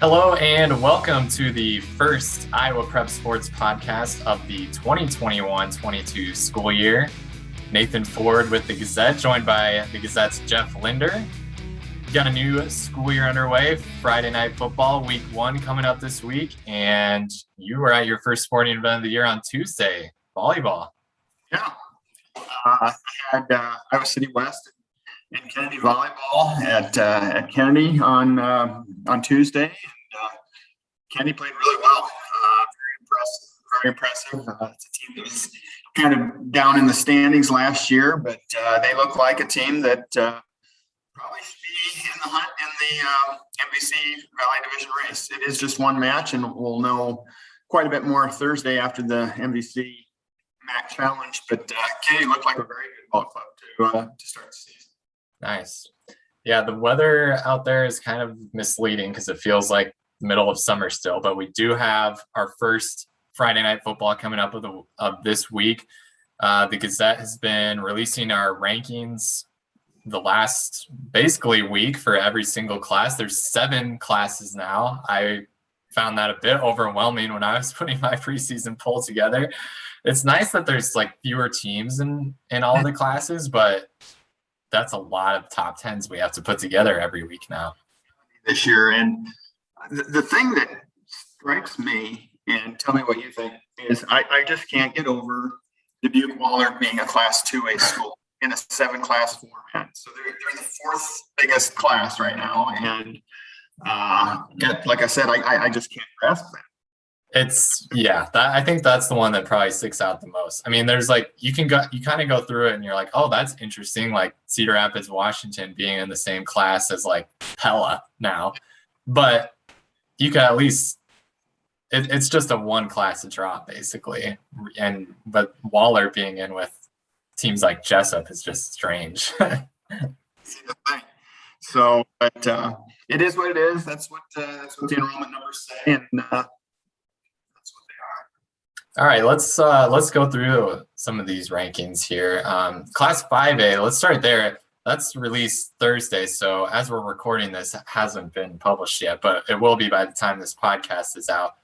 Hello and welcome to the first Iowa Prep Sports podcast of the 2021-22 school year. Nathan Ford with the Gazette, joined by the Gazette's Jeff Linder. We've got a new school year underway, Friday Night Football, Week 1 coming up this week, and you were at your first sporting event of the year on Tuesday, volleyball. Yeah, I had Iowa City West and Kennedy volleyball at Kennedy on Tuesday. And Kennedy played really well. Very impressive. It's a team that was kind of down in the standings last year, but they look like a team that probably should be in the hunt in the MVC Valley Division race. It is just one match, and we'll know quite a bit more Thursday after the MVC MAC challenge. But Kennedy looked like a very good ball club to start the season. Nice. Yeah, the weather out there is kind of misleading because it feels like the middle of summer still, but we do have our first Friday Night Football coming up of this week. The Gazette has been releasing our rankings the last basically week for every single class. There's 7 classes now. I found that a bit overwhelming when I was putting my preseason poll together. It's nice that there's like fewer teams in all the classes, but that's a lot of top 10s we have to put together every week now. This year. And the thing that strikes me, and tell me what you think, is I just can't get over Dubuque Waller being a Class 2A school in a 7-class format. So they're the 4th biggest class right now. And like I said, I just can't grasp that. I think that's the one that probably sticks out the most. I mean, there's like, you kind of go through it and you're like, oh, that's interesting. Like Cedar Rapids, Washington being in the same class as like Pella now, but you could at least, it's just a 1 class to drop basically. But Waller being in with teams like Jessup is just strange. See the thing. So, but it is what it is. That's what the enrollment numbers say. And, all right, let's go through some of these rankings here. Class 5A, let's start there. That's released Thursday, so as we're recording this, it hasn't been published yet, but it will be by the time this podcast is out.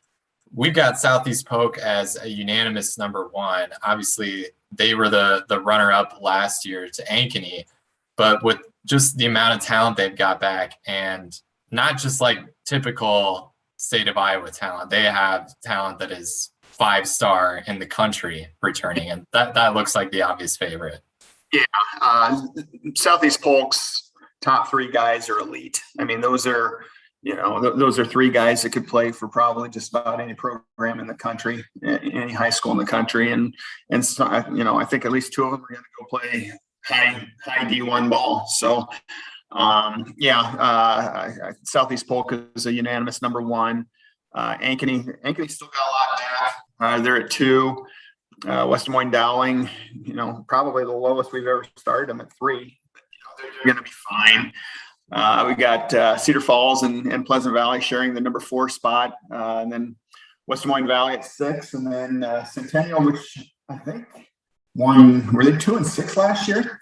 We've got Southeast Polk as a unanimous number 1. Obviously, they were the runner-up last year to Ankeny, but with just the amount of talent they've got back, and not just like typical state of Iowa talent, they have talent that is 5-star in the country returning, and that looks like the obvious favorite. Yeah, Southeast Polk's top 3 guys are elite. I mean, those are 3 guys that could play for probably just about any program in the country, any high school in the country, and so, I think at least 2 of them are going to go play high D1 ball. So, Southeast Polk is a unanimous number 1. Ankeny still got a lot back. They're at 2. West Des Moines Dowling, probably the lowest we've ever started them at 3. But, they're going to be fine. We got Cedar Falls and Pleasant Valley sharing the number 4 spot, and then West Des Moines Valley at 6, and then Centennial, which I think were they 2-6 last year?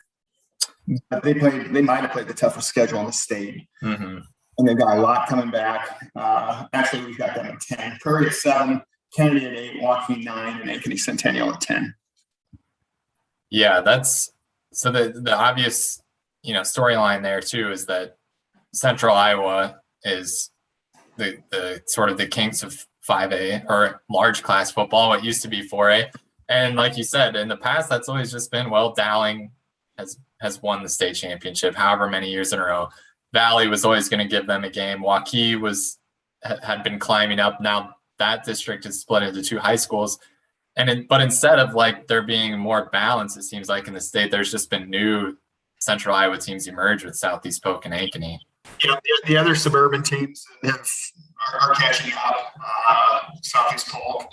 But they might have played the toughest schedule in the state. Mm-hmm. And they've got a lot coming back. Actually, we've got them at 10. Prairie at 7, Kennedy at 8, Waukee 9, and Ankeny Centennial at 10. Yeah, that's so the obvious, storyline there too is that Central Iowa is the sort of the kings of 5A or large class football, what used to be 4A. And like you said, in the past, that's always just been, Dowling has won the state championship however many years in a row. Valley was always going to give them a game. Waukee had been climbing up. Now that district is split into 2 high schools. But instead of like there being more balance, it seems like in the state, there's just been new Central Iowa teams emerge with Southeast Polk and Ankeny. The other suburban teams are catching up. Southeast Polk,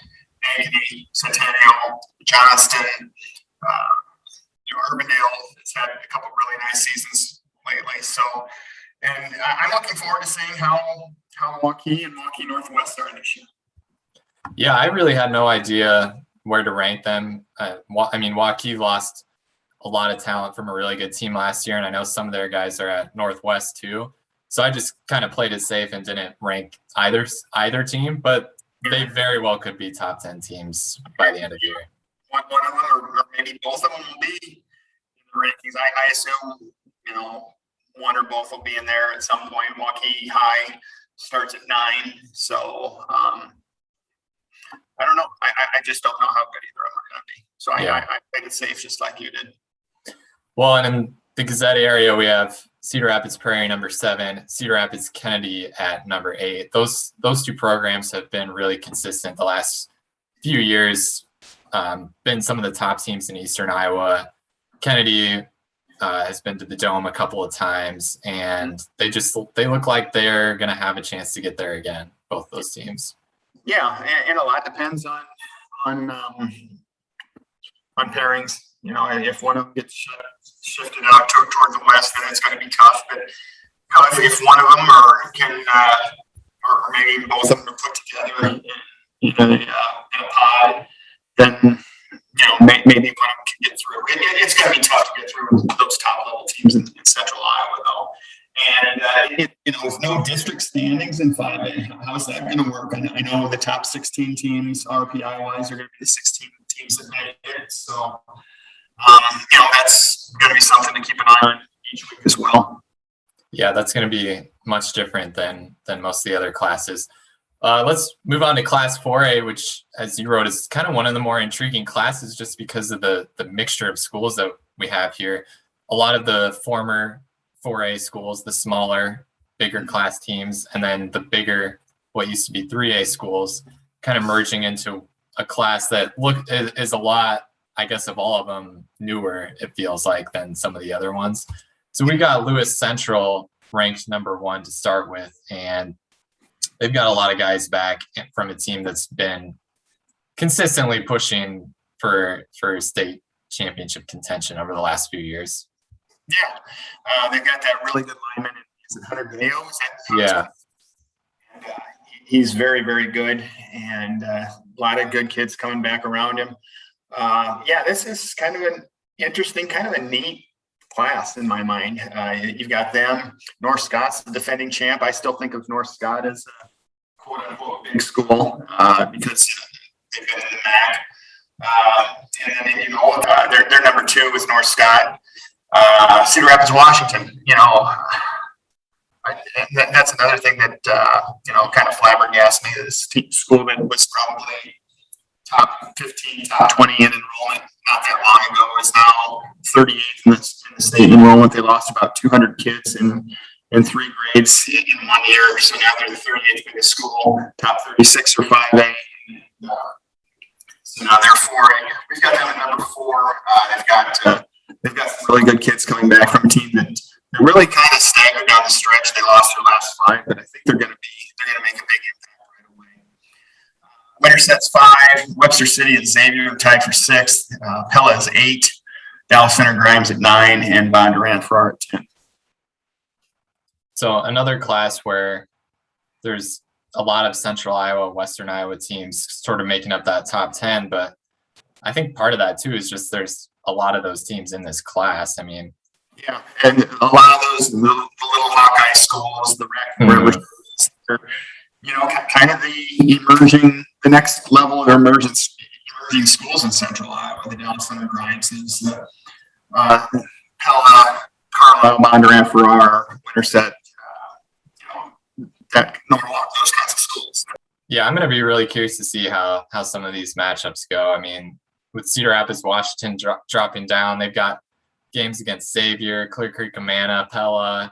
Ankeny, Centennial, Johnston, Urbandale has had a couple of really nice seasons lately. So, and I'm looking forward to seeing how Waukee and Waukee Northwest are this year. Yeah, I really had no idea where to rank them. Waukee lost a lot of talent from a really good team last year, and I know some of their guys are at Northwest too. So I just kind of played it safe and didn't rank either team, but they very well could be top 10 teams by the end of the year. One of them, or maybe both of them, will be in the rankings. I assume, one or both will be in there at some point. Waukee High starts at 9, so I don't know. I just don't know how good either of them are going to be. So I played it safe, just like you did. Well, and in the Gazette area, we have Cedar Rapids Prairie number 7, Cedar Rapids Kennedy at number 8. Those two programs have been really consistent the last few years. Been some of the top teams in Eastern Iowa. Kennedy has been to the Dome a couple of times, and they look like they're going to have a chance to get there again. Both those teams. Yeah, and a lot depends on pairings. If one of them gets shifted out toward the west, then it's going to be tough. But if one of them or maybe both of them are put together in a pod, then maybe one of them can get through. It's going to be tough to get through those top level teams in Central Iowa, though. And with no district standings in 5A, how's that going to work? I know the top 16 teams, RPI wise, are going to be the 16 teams that make it. So, that's going to be something to keep an eye on each week as well. Yeah, that's going to be much different than most of the other classes. Let's move on to Class 4A, which, as you wrote, is kind of one of the more intriguing classes just because of the mixture of schools that we have here. A lot of the former 4A schools, the smaller, bigger class teams, and then the bigger, what used to be 3A schools, kind of merging into a class that is a lot, I guess, of all of them, newer, it feels like, than some of the other ones. So we got Lewis Central ranked number 1 to start with, and they've got a lot of guys back from a team that's been consistently pushing for state championship contention over the last few years. Yeah, they've got that really good lineman. Is it Hunter Gale? Yeah. And, he's very, very good, and a lot of good kids coming back around him. This is kind of an interesting, kind of a neat class in my mind. You've got them. North Scott's the defending champ. I still think of North Scott as a quote unquote big school because they've been in the MAC. And then, they're number 2 with North Scott. Cedar Rapids, Washington, that's another thing that, kind of flabbergasted me. This school that was probably top 15, top 20 in enrollment not that long ago is now 38th in the state enrollment. They lost about 200 kids in 3 grades in 1 year. So now they're the 38th biggest school, top 36 or 5A. So now they're 4A. We've got them at number 4. They've got some really good kids coming back from a team that they're really kind of staggered down the stretch. They lost their last 5, but I think they're going to make a big impact right away. Winterset's 5, Webster City and Xavier tied for 6th. Pella is 8, Dallas Center Grimes at 9, and Bondurant Farrar at 10. So another class where there's a lot of Central Iowa, Western Iowa teams sort of making up that top 10, but I think part of that too is just there's a lot of those teams in this class. I mean, yeah, and a lot of those the little Hawkeye schools, the rec, kind of the next level of emerging schools in Central Iowa. The Dallas Center Grimes, Pella, Carlisle, Bondurant, Farrar, Winterset, Norwalk, those kinds of schools. Yeah, I'm going to be really curious to see how some of these matchups go. I mean, with Cedar Rapids, Washington dropping down, they've got games against Xavier, Clear Creek, Amana, Pella,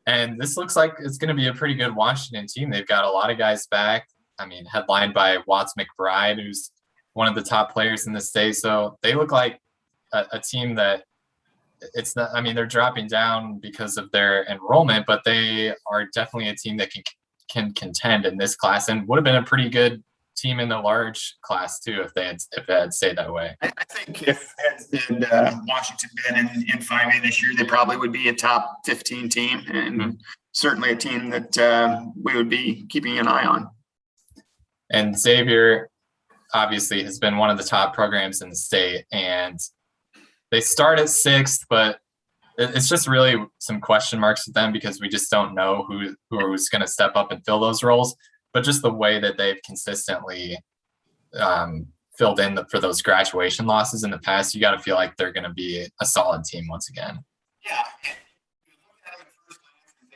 and this looks like it's going to be a pretty good Washington team. They've got a lot of guys back. I mean, headlined by Watts McBride, who's one of the top players in the state. So they look like a team that it's not. I mean, they're dropping down because of their enrollment, but they are definitely a team that can contend in this class and would have been a pretty good team in the large class too if it had stayed that way. I think if Washington been in 5A this year, they probably would be a top 15 team and certainly a team that we would be keeping an eye on. And Xavier obviously has been one of the top programs in the state, and they start at 6th, but it's just really some question marks with them because we just don't know who's going to step up and fill those roles. But just the way that they've consistently filled in for those graduation losses in the past, you got to feel like they're going to be a solid team once again. Yeah.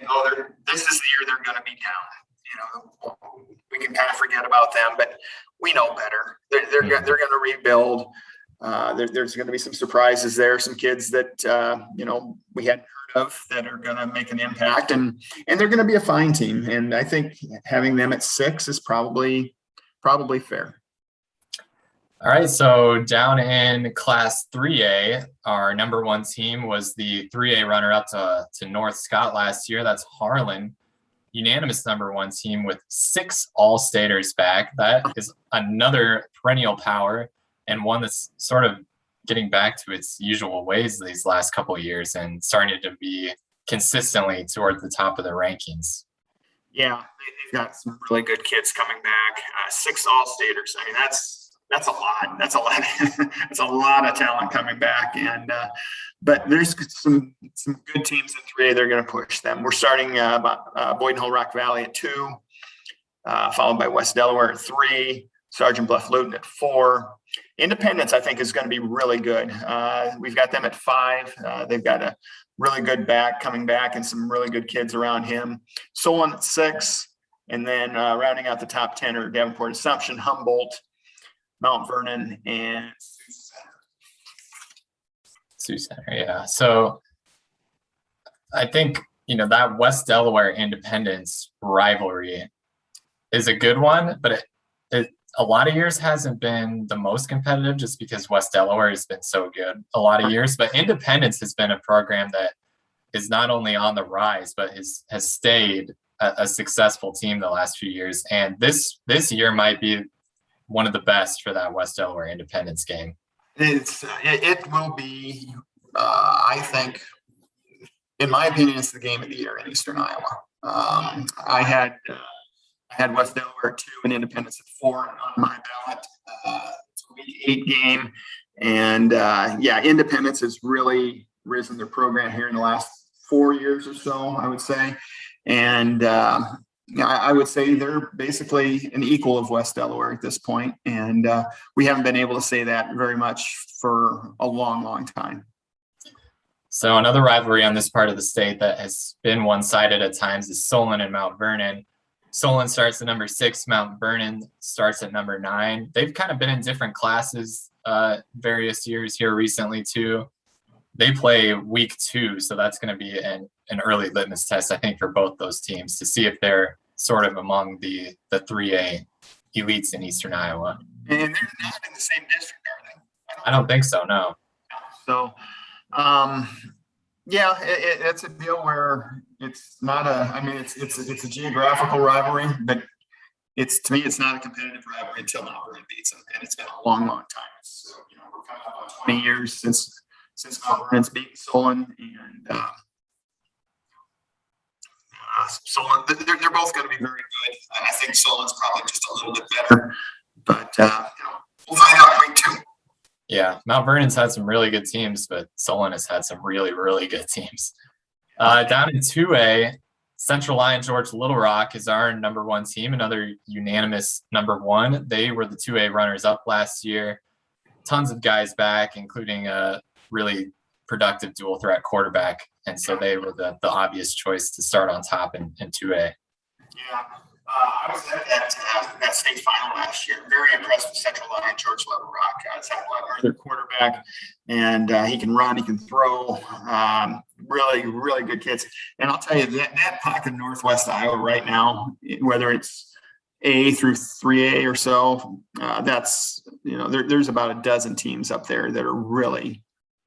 Oh, this is the year they're going to be down. We can kind of forget about them, but we know better. They're going to rebuild. There's going to be some surprises there. Some kids that we hadn't heard of that are going to make an impact, and they're going to be a fine team. And I think having them at 6 is probably fair. All right, so down in Class 3A, our number 1 team was the 3A runner-up to North Scott last year. That's Harlan, unanimous number 1 team with 6 All-Staters back. That is another perennial power and one that's sort of getting back to its usual ways these last couple of years and starting to be consistently toward the top of the rankings. Yeah, they've got some really good kids coming back. 6 All-Staters. I mean, that's a lot. That's a lot. That's a lot of talent coming back. And but there's some good teams in 3A. They're going to push them. We're starting Boyden Hull Rock Valley at 2, followed by West Delaware at 3, Sergeant Bluff Luton at 4. Independence, I think, is going to be really good. We've got them at 5. They've got a really good back coming back and some really good kids around him. Solon at 6. And then rounding out the top 10 are Davenport Assumption, Humboldt, Mount Vernon, and Sioux Center. Yeah. So I think, that West Delaware Independence rivalry is a good one, but it a lot of years hasn't been the most competitive just because West Delaware has been so good a lot of years. But Independence has been a program that is not only on the rise, but has stayed a successful team the last few years. And this year might be one of the best for that West Delaware Independence game. It will be, I think, in my opinion, it's the game of the year in Eastern Iowa. I had West Delaware 2 and Independence at 4 on my ballot. It's a Week 8 game. And Independence has really risen their program here in the last 4 years or so, I would say. And I would say they're basically an equal of West Delaware at this point. And we haven't been able to say that very much for a long, long time. So another rivalry on this part of the state that has been one-sided at times is Solon and Mount Vernon. Solon starts at number 6, Mount Vernon starts at number 9. They've kind of been in different classes various years here recently too. They play Week 2, so that's going to be an early litmus test, I think, for both those teams to see if they're sort of among the 3A elites in Eastern Iowa. And they're not in the same district, are they? I don't think so, no. So, it's a deal where it's not it's a geographical rivalry, but to me, it's not a competitive rivalry until Mount Vernon beats them. And it's been a long, long time. So, we're coming up on 20 years since Mount Vernon's beaten Solon, and Solon, they're both going to be very good. I think Solon's probably just a little bit better, but we'll find out in Week 2. Yeah, Mount Vernon's had some really good teams, but Solon has had some really, really good teams. Down in 2A, Central Lyon George Little Rock is our number 1 team, another unanimous number 1. They were the 2A runners-up last year. Tons of guys back, including a really productive dual threat quarterback, and so they were the obvious choice to start on top in 2A. Yeah, I was at that state final last year. Very impressed with Central Lyon George Little Rock. Zach Lettler, their quarterback, and he can run, he can throw. Really, really good kids. And I'll tell you that pocket of Northwest Iowa right now, whether it's A through 3A or so, that's there's about a dozen teams up there that are really,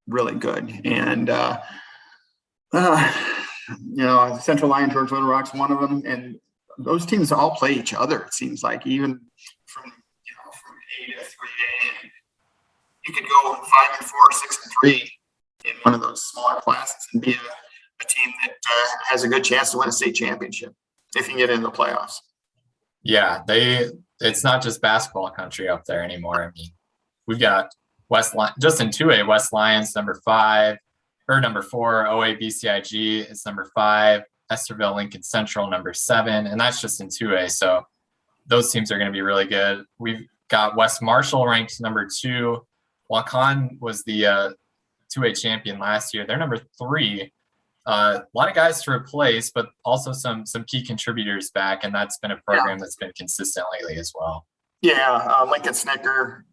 really good. And Central Lyon George Little Rock's one of them, and those teams all play each other. It seems like even from A to 3A, you could go 5-4, 6-3 in one of those smaller classes and be a team that has a good chance to win a state championship if you can get into the playoffs. Yeah, it's not just basketball country up there anymore. I mean, we've got just in 2A, West Lyons number 5, number 4. OABCIG is number 5. Esterville Lincoln Central, number 7. And that's just in 2A. So those teams are going to be really good. We've got West Marshall ranked number 2. Waukon was the 2A champion last year. They're number 3. A lot of guys to replace, but also some key contributors back, and that's been a program that's been consistent lately as well. Yeah, Lincoln Snicker,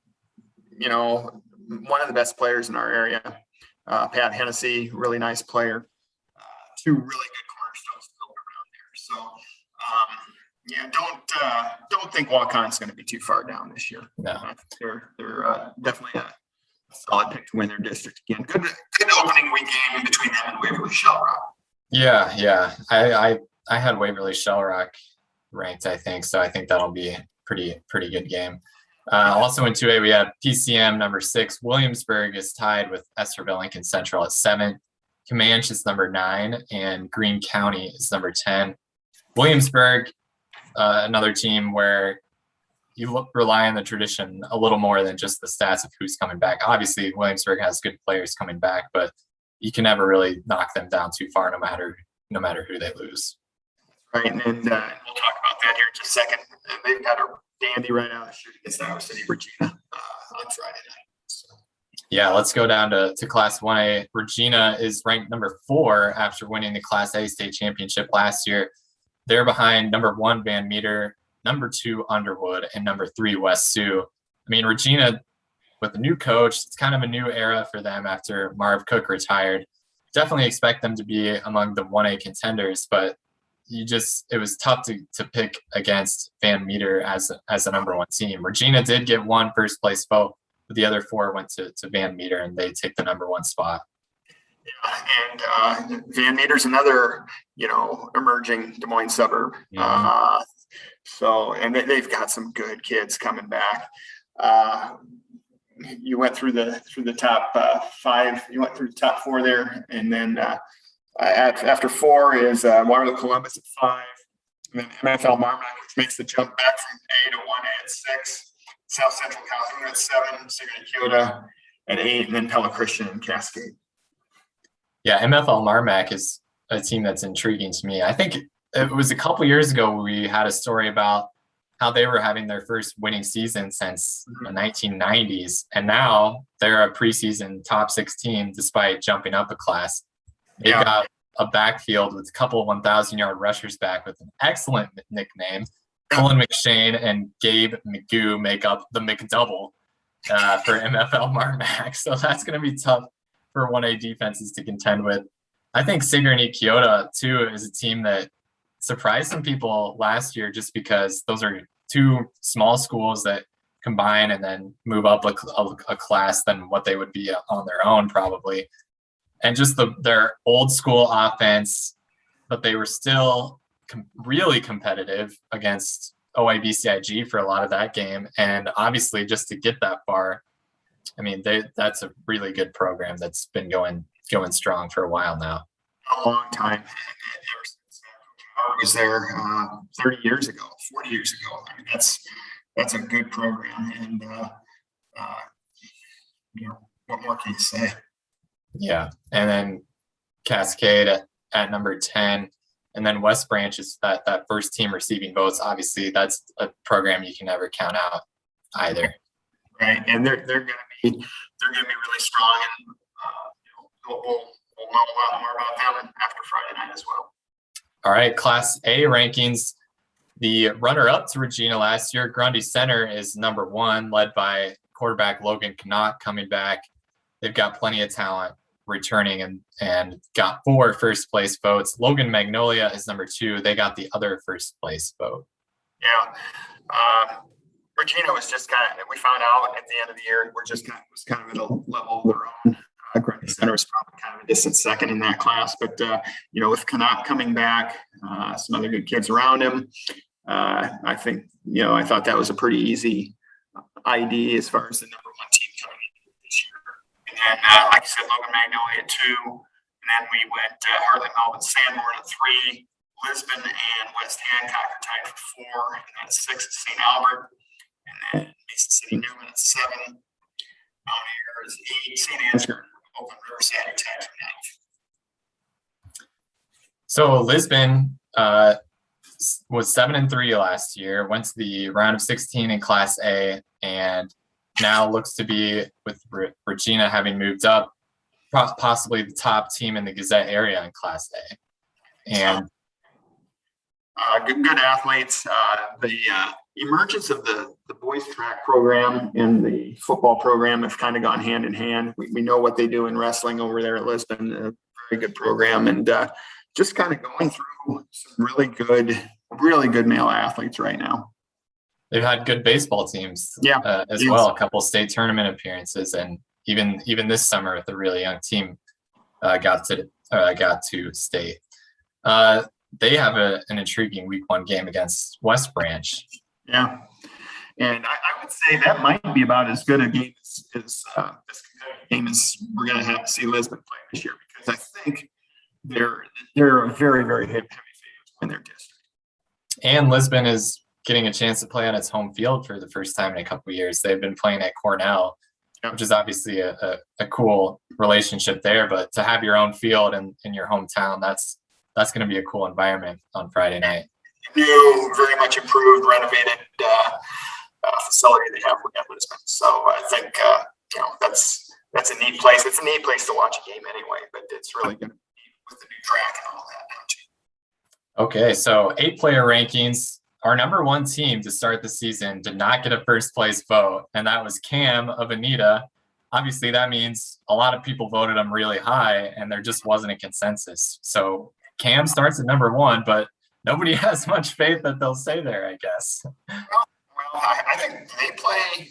one of the best players in our area. Pat Hennessy, really nice player. 2 really good cornerstones built around there. So, don't think Waukon's going to be too far down this year. No, they're definitely a solid pick to win their district again. Good opening week game between them and Waverly Shell Rock. Yeah. I had Waverly Shell Rock ranked, I think, so I think that'll be a pretty good game. Also in 2A, we have PCM number 6. Williamsburg is tied with Esterville Lincoln Central at 7. Comanche is number 9, and Greene County is number 10. Williamsburg, another team where you rely on the tradition a little more than just the stats of who's coming back. Obviously, Williamsburg has good players coming back, but you can never really knock them down too far, no matter who they lose. Right, and we'll talk about that here in just a second. And they've got a dandy right out of the chute against Iowa City, Regina on Friday night. So. Yeah, let's go down to Class 1A. Regina is ranked number 4 after winning the Class A state championship last year. They're behind number 1 Van Meter, number 2 Underwood, and number 3 West Sioux. I mean, Regina, with a new coach, it's kind of a new era for them after Marv Cook retired. Definitely expect them to be among the 1A contenders, but it was tough to pick against Van Meter as a number 1 team. Regina did get 1 first place vote, but the other 4 went to Van Meter, and they take the number 1 spot. Yeah, and Van Meter's another, emerging Des Moines suburb. Yeah. And they've got some good kids coming back. You went through the top 5. You went through the top 4 there, and then after 4 is Waterloo Columbus at 5, and then MFL Marmac, which makes the jump back from A to 1A at 6. South Central Calhoun at 7, Sigurd Kyoto at 8, and then Pella Christian and Cascade. Yeah, MFL Marmac is a team that's intriguing to me. I think it was a couple years ago we had a story about how they were having their first winning season since the 1990s, and now they're a preseason top 6 team despite jumping up a class. They've got a backfield with a couple of 1,000-yard rushers back with an excellent nickname. Cullen McShane and Gabe McGoo make up the McDouble for MFL Marmac, so that's going to be tough for 1A defenses to contend with. I think Sigourney Kyoto, too, is a team that surprised some people last year just because those are 2 small schools that combine and then move up a class than what they would be on their own probably. And just their old school offense, but they were still really competitive against OABCIG for a lot of that game. And obviously just to get that far, I mean, that's a really good program that's been going strong for a while now. A long time. Ever since I was there 30 years ago, 40 years ago. I mean, that's a good program. And, what more can you say? Yeah. And then Cascade at number 10. And then West Branch is that first team receiving votes. Obviously, that's a program you can never count out either. Right. And they're going to be really strong. And we'll know a lot more about them after Friday night as well. All right, Class A rankings. The runner-up to Regina last year, Grundy Center, is number 1, led by quarterback Logan Knock coming back. They've got plenty of talent returning and got 4 first-place votes. Logan Magnolia is number 2. They got the other first-place vote. Yeah. Regina was just we found out at the end of the year, was kind of at a level of their own. Grundy Center is probably kind of a distant second in that class, but with Knock coming back, some other good kids around him, I think I thought that was a pretty easy ID as far as the number 1 team coming in this year. And then, like I said, Logan Magnolia at 2, and then we went Hartley, Melvin, Sanborn at 3, Lisbon and West Hancock are tied for 4, and then at 6 is St. Albert, and then Mason City Newman at 7. Mount Ayr is 8, St. Ansgar, Oakland Riverside are tied for 9th. So Lisbon was 7-3 last year, went to the round of 16 in Class A, and now looks to be, with Regina having moved up, possibly the top team in the Gazette area in Class A. And good athletes. The emergence of the boys track program and the football program have kind of gone hand in hand. We know what they do in wrestling over there at Lisbon, a very good program, and just kind of going through some really good male athletes right now. They've had good baseball teams as well, a couple state tournament appearances, and even this summer with a really young team got to state. They have an intriguing week 1 game against West Branch. Yeah. And I would say that might be about as good a game as this game as we're going to have to see Lisbon play this year, because I think they're a very, very heavy favorite in their district. And Lisbon is getting a chance to play on its home field for the first time in a couple of years. They've been playing at Cornell, which is obviously a cool relationship there, but to have your own field in your hometown, that's going to be a cool environment on Friday night. New, very much improved, renovated facility they have at Lisbon. So I think that's a neat place. It's a neat place to watch a game anyway, but it's really going to be with the new track and all that. Okay, so 8-player rankings. Our number 1 team to start the season did not get a first place vote, and that was Cam of Anita. Obviously, that means a lot of people voted them really high, and there just wasn't a consensus. So Cam starts at number 1, but nobody has much faith that they'll stay there, I guess. Well, I think they play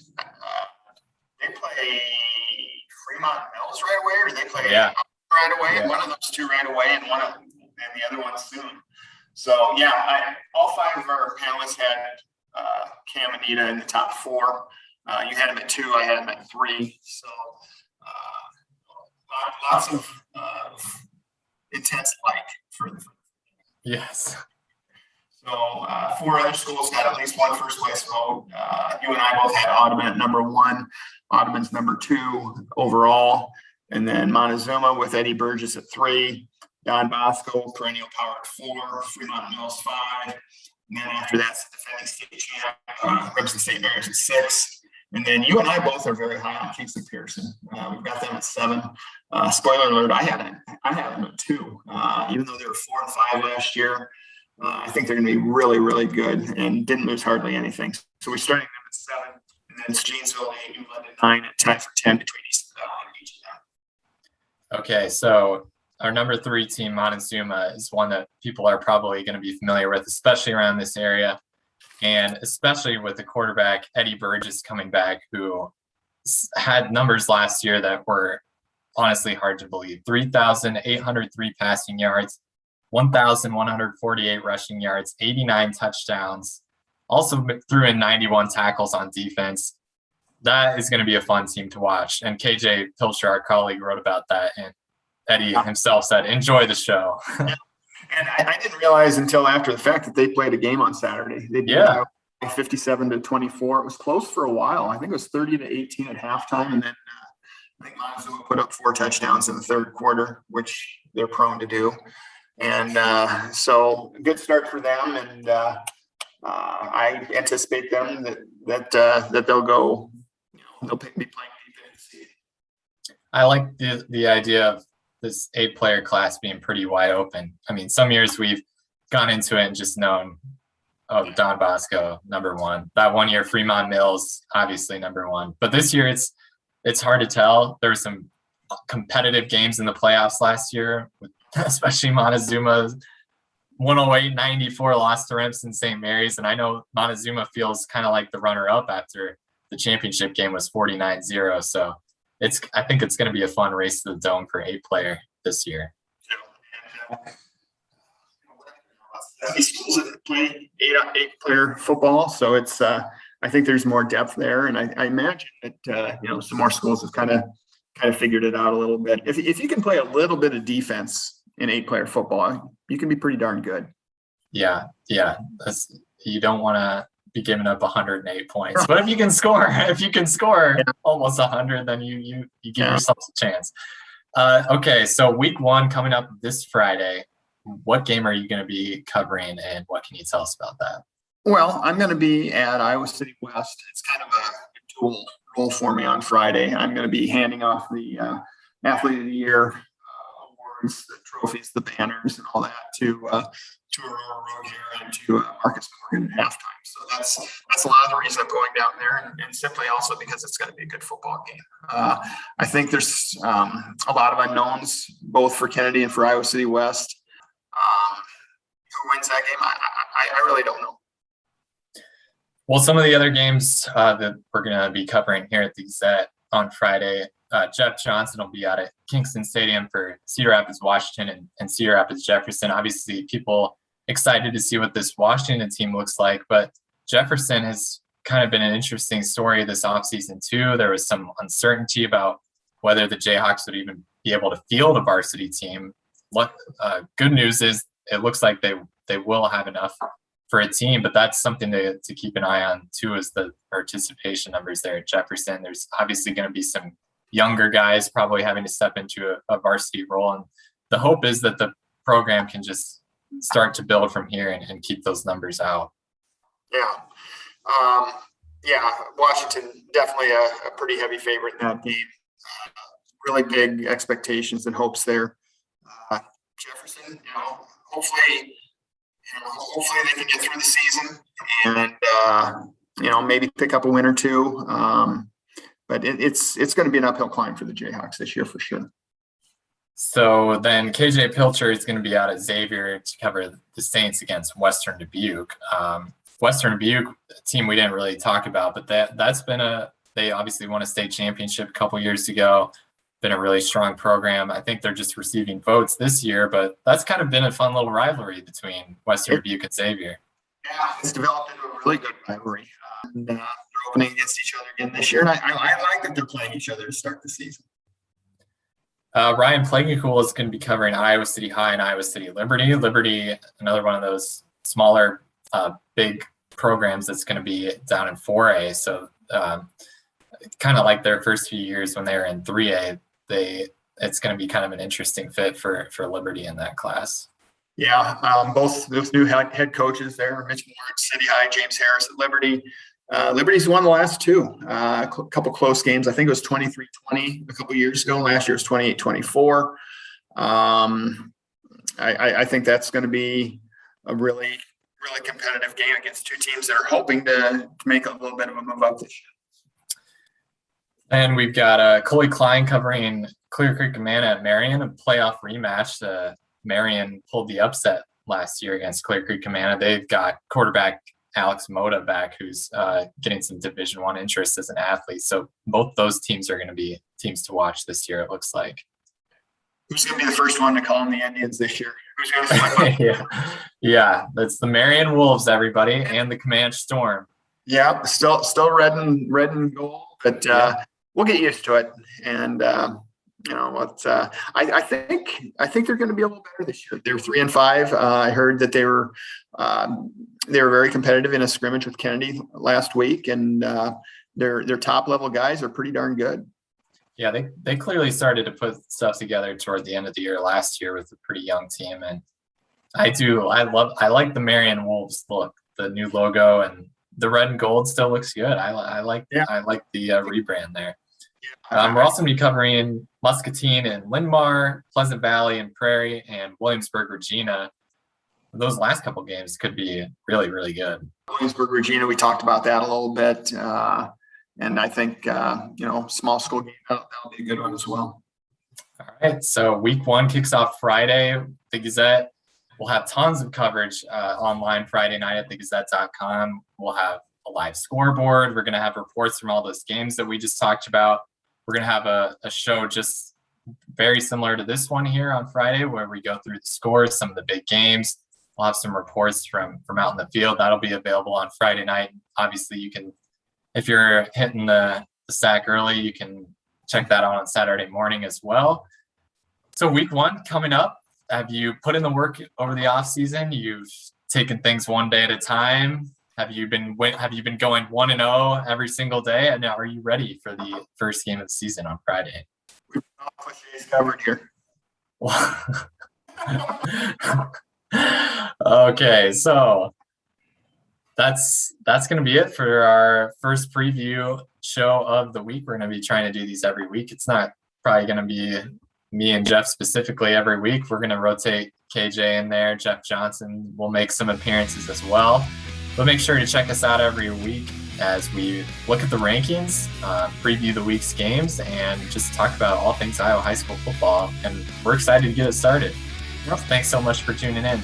Fremont Mills right away, or they play right away. Yeah. One of those 2 right away, and the other one soon. So all 5 of our panelists had Cam and Anita in the top 4. You had them at 2, I had them at 3. So lots of intense for the. Yes. So 4 other schools got at least 1 first place vote. You and I both had Audubon at number 1. Audubon's number 2 overall. And then Montezuma with Eddie Burgess at 3. Don Bosco, perennial power at 4. Fremont Mills 5. And then after that's the defending state champ, Remsen St. Mary's at 6. And then you and I both are very high on Kingsley Pearson. We've got them at 7. Spoiler alert, I had them at 2. Even though they were 4 and 5 last year, I think they're going to be really, really good and didn't lose hardly anything. So we're starting them at 7, and then it's Janesville 8, New London 9, and tied for 10 between each of them. Okay, so our number 3 team, Montezuma, is one that people are probably going to be familiar with, especially around this area. And especially with the quarterback, Eddie Burgess, coming back, who had numbers last year that were honestly hard to believe. 3,803 passing yards, 1,148 rushing yards, 89 touchdowns. Also threw in 91 tackles on defense. That is going to be a fun team to watch. And KJ Pilcher, our colleague, wrote about that. And Eddie himself said, enjoy the show. And I didn't realize until after the fact that they played a game on Saturday. They beat 57-24. It was close for a while. I think it was 30-18 at halftime. And then I think Montezuma put up 4 touchdowns in the third quarter, which they're prone to do. And so good start for them. And I anticipate them that they'll go, they'll be playing defense. I like the idea of this 8-player class being pretty wide open. I mean, some years we've gone into it and just known, Don Bosco, number 1. That one year, Fremont Mills, obviously number 1. But this year, it's hard to tell. There were some competitive games in the playoffs last year, especially Montezuma's 108-94 loss to Remsen St. Mary's. And I know Montezuma feels kind of like the runner-up after the championship game was 49-0. So I think it's going to be a fun race to the dome for 8-player this year. Schools that play 8-player football, so it's I think there's more depth there, and I imagine that some more schools have kind of figured it out a little bit. If you can play a little bit of defense in 8-player football, you can be pretty darn good. Yeah. You don't want to be giving up 108 points, but if you can score almost 100, then you give yourself a chance. Okay, so week 1 coming up this Friday. what game are you going to be covering, and what can you tell us about that? Well, I'm going to be at Iowa City West. It's kind of a dual role for me on Friday. I'm going to be handing off the Athlete of the Year awards, the trophies, the banners, and all that to Aurora Road here and to Marcus Morgan at halftime. So that's a lot of the reason I'm going down there, and simply also because it's going to be a good football game. I think there's a lot of unknowns both for Kennedy and for Iowa City West. Who wins that game? I really don't know. Well, some of the other games that we're going to be covering here at the Gazette on Friday, Jeff Johnson will be out at Kingston Stadium for Cedar Rapids, Washington, and Cedar Rapids, Jefferson. Obviously, people excited to see what this Washington team looks like, but Jefferson has kind of been an interesting story this offseason too. There was some uncertainty about whether the Jayhawks would even be able to field a varsity team. Good news is it looks like they will have enough for a team, but that's something to keep an eye on too, is the participation numbers there at Jefferson. There's obviously going to be some younger guys probably having to step into a varsity role, and the hope is that the program can just start to build from here and keep those numbers out. Yeah, Washington definitely a pretty heavy favorite in that game. Really big expectations and hopes there. Jefferson, hopefully they can get through the season and maybe pick up a win or two. But it's going to be an uphill climb for the Jayhawks this year for sure. So then KJ Pilcher is going to be out at Xavier to cover the Saints against Western Dubuque. Western Dubuque, a team we didn't really talk about, but that's been they obviously won a state championship a couple years ago. Been a really strong program. I think they're just receiving votes this year, but that's kind of been a fun little rivalry between Western Dubuque and Xavier. Yeah, it's developed into a really good rivalry. They're opening against each other again this year, and I like that they're playing each other to start the season. Ryan Plagencool is going to be covering Iowa City High and Iowa City Liberty. Liberty, another one of those smaller, big programs that's going to be down in 4A. So kind of like their first few years when they were in 3A, it's going to be kind of an interesting fit for Liberty in that class. Yeah, both those new head coaches there, Mitch Moore at City High, James Harris at Liberty. Liberty's won the last two, a couple close games. I think it was 23-20 a couple years ago. Last year was 28-24. I think that's going to be a really, really competitive game against two teams that are hoping to make a little bit of a move up this year. And we've got Coley Klein covering Clear Creek Amana at Marion, a playoff rematch. Marion pulled the upset last year against Clear Creek Amana. They've got quarterback Alex Moda back, who's getting some Division I interest as an athlete. So both those teams are going to be teams to watch this year, it looks like. Who's going to be the first one to call them the Indians this year? Who's going to Yeah, that's the Marion Wolves, everybody, and the Comanche Storm. Yeah, still red and gold, but we'll get used to it. And I think they're going to be a little better this year. They're 3-5. I heard that they were very competitive in a scrimmage with Kennedy last week, and their top level guys are pretty darn good. Yeah, they clearly started to put stuff together toward the end of the year last year with a pretty young team, and I like the Marion Wolves look, the new logo, and the red and gold still looks good. I like the rebrand there. We're also going to be covering Muscatine and Linn-Mar, Pleasant Valley and Prairie, and Williamsburg, Regina. Those last couple games could be really, really good. Williamsburg, Regina, we talked about that a little bit. And I think, small school game, that'll be a good one as well. All right. So week 1 kicks off Friday. The Gazette will have tons of coverage online Friday night at thegazette.com. We'll have a live scoreboard. We're going to have reports from all those games that we just talked about. We're going to have a show just very similar to this one here on Friday, where we go through the scores, some of the big games. We'll have some reports from out in the field. That'll be available on Friday night. Obviously, you can, if you're hitting the sack early, you can check that out on Saturday morning as well. So week 1 coming up. Have you put in the work over the off season? You've taken things one day at a time. Have you been going 1-0 every single day? And now, are you ready for the first game of the season on Friday? We've got all cliches covered here. Okay, so that's going to be it for our first preview show of the week. We're going to be trying to do these every week. It's not probably going to be me and Jeff specifically every week. We're going to rotate KJ in there. Jeff Johnson will make some appearances as well. But make sure to check us out every week as we look at the rankings, preview the week's games, and just talk about all things Iowa high school football. And we're excited to get it started. Thanks so much for tuning in.